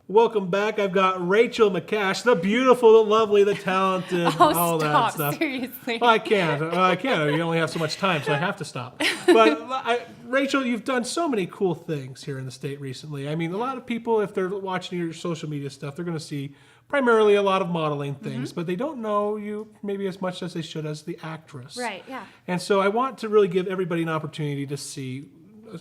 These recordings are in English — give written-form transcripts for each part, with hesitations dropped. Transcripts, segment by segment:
Welcome back. I've got Rachel McCash, the beautiful, the lovely, the talented, all that stuff. Seriously. Well, I can't. You only have so much time, so I have to stop. But Rachel, you've done so many cool things here in the state recently. I mean, a lot of people, if they're watching your social media stuff, they're going to see primarily a lot of modeling things, but they don't know you maybe as much as they should as the actress. Right, yeah. And so I want to really give everybody an opportunity to see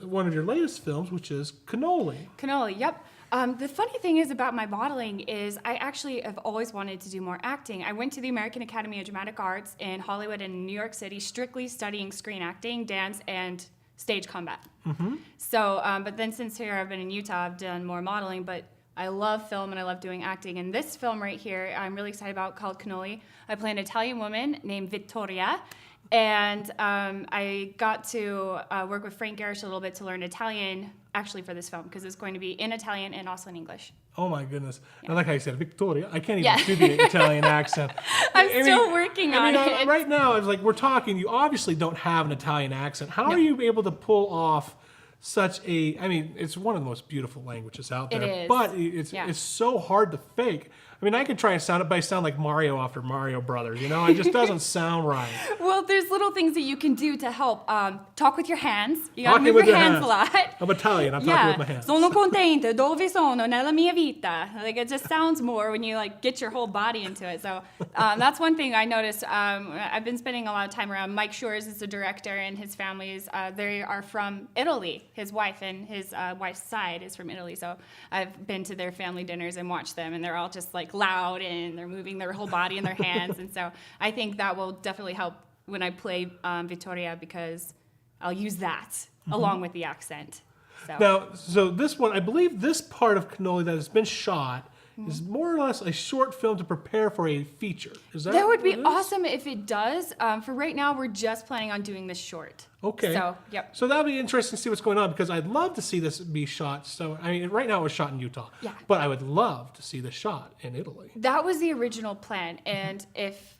one of your latest films, which is Cannoli. Cannoli, yep. The funny thing is about my modeling is I actually have always wanted to do more acting. I went to the American Academy of Dramatic Arts in Hollywood and New York City strictly studying screen acting, dance, and stage combat. So, but then since here I've been in Utah, I've done more modeling, but I love film and I love doing acting. And this film right here, I'm really excited about, called Cannoli. I play an Italian woman named Vittoria. And I got to work with Frank Garish a little bit to learn Italian, actually, for this film, because it's going to be in Italian and also in English. Oh my goodness. Yeah. I like how you said Victoria. I can't even do the Italian accent. I'm still working on it. Right now, it's like we're talking, you obviously don't have an Italian accent. How are you able to pull off such a, it's one of the most beautiful languages out there. It is. But it's so hard to fake. I mean, I could try and sound it, but I sound like Mario after Mario Brothers, you know? It just doesn't sound right. Well, there's little things that you can do to help. Talk with your hands. You gotta move your hands a lot. I'm Italian, I'm talking with my hands. Sono contenta, dove sono, nella mia vita. Like, it just sounds more when you like get your whole body into it. So that's one thing I noticed. I've been spending a lot of time around. Mike Shores is the director, and his families, they are from Italy. His wife and his wife's side is from Italy. So I've been to their family dinners and watched them, and they're all just like loud and they're moving their whole body and their hands. And so I think that will definitely help when I play Vittoria, because I'll use that along with the accent. So this one, I believe this part of Cannoli that has been shot is more or less a short film to prepare for a feature. Is that? That would be awesome if it does. For right now, we're just planning on doing this short. Okay. So, yep. So that'll be interesting to see what's going on, because I'd love to see this be shot. So, right now it was shot in Utah. Yeah. But I would love to see this shot in Italy. That was the original plan. And if,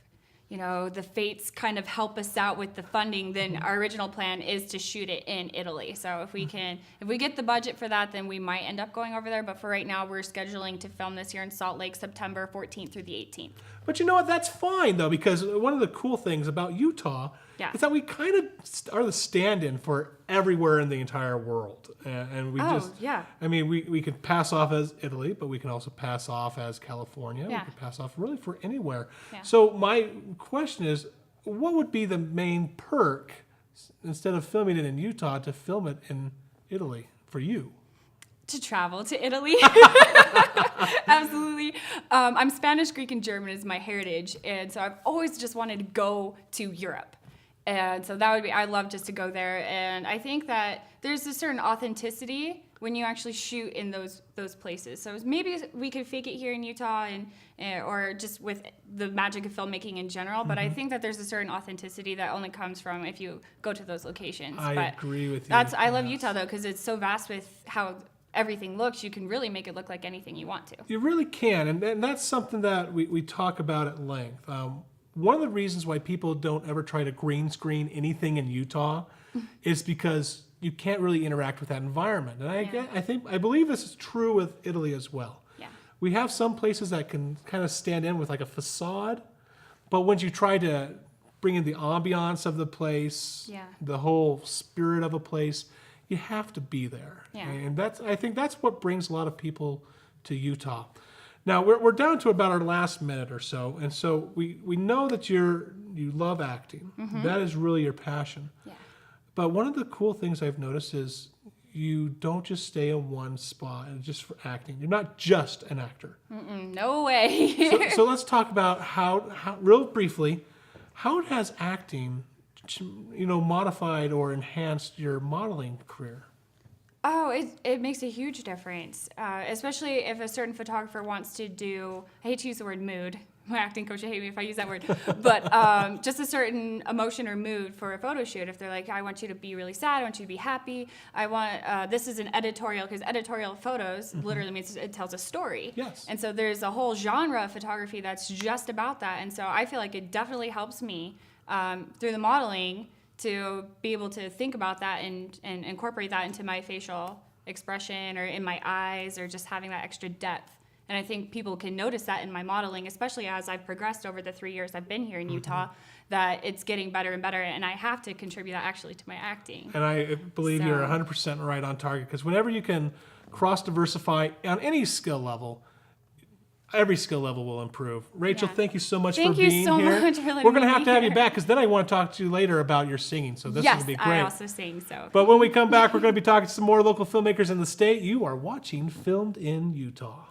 the fates kind of help us out with the funding, then our original plan is to shoot it in Italy. So if we get the budget for that, then we might end up going over there. But for right now, we're scheduling to film this here in Salt Lake, September 14th through the 18th. But you know what? That's fine, though, because one of the cool things about Utah is that we kind of are the stand-in for everywhere in the entire world. And we we could pass off as Italy, but we can also pass off as California. Yeah. We could pass off really for anywhere. Yeah. So my question is, what would be the main perk, instead of filming it in Utah, to film it in Italy for you? To travel to Italy. Absolutely. I'm Spanish, Greek, and German is my heritage. And so I've always just wanted to go to Europe. And so that would be, I'd love just to go there. And I think that there's a certain authenticity when you actually shoot in those places. So maybe we could fake it here in Utah or just with the magic of filmmaking in general. But I think that there's a certain authenticity that only comes from if you go to those locations. I agree with you. I love Utah, though, because it's so vast with how everything looks. You can really make it look like anything you want to. You really can, and that's something that we talk about at length. One of the reasons why people don't ever try to green screen anything in Utah is because you can't really interact with that environment. And I believe this is true with Italy as well. Yeah. We have some places that can kind of stand in with like a facade, but once you try to bring in the ambiance of the place, the whole spirit of a place, you have to be there. Yeah. And I think that's what brings a lot of people to Utah. Now, we're down to about our last minute or so, and so we know that you love acting. That is really your passion. Yeah. But one of the cool things I've noticed is you don't just stay in one spot and just for acting. You're not just an actor. No way. so let's talk about how real briefly, how has acting modified or enhanced your modeling career? Oh, it makes a huge difference, especially if a certain photographer wants to do, I hate to use the word mood, my acting coach will hate me if I use that word, but just a certain emotion or mood for a photo shoot. If they're like, I want you to be really sad, I want you to be happy, I want, this is an editorial, because editorial photos literally means it tells a story. Yes. And so there's a whole genre of photography that's just about that, and so I feel like it definitely helps me through the modeling to be able to think about that and incorporate that into my facial expression or in my eyes or just having that extra depth. And I think people can notice that in my modeling, especially as I've progressed over the 3 years I've been here in Utah, that it's getting better and better. And I have to contribute that actually to my acting. And I believe So- you're 100% right on target, because whenever you can cross-diversify on any skill level, every skill level will improve. Rachel, Yeah. thank you so much Thank for you being so here. much for letting We're going to me have be to have you here. back, because then I want to talk to you later about your singing. So this Yes, will be I great. also sing, so. But when we come back, we're going to be talking to some more local filmmakers in the state. You are watching Filmed in Utah.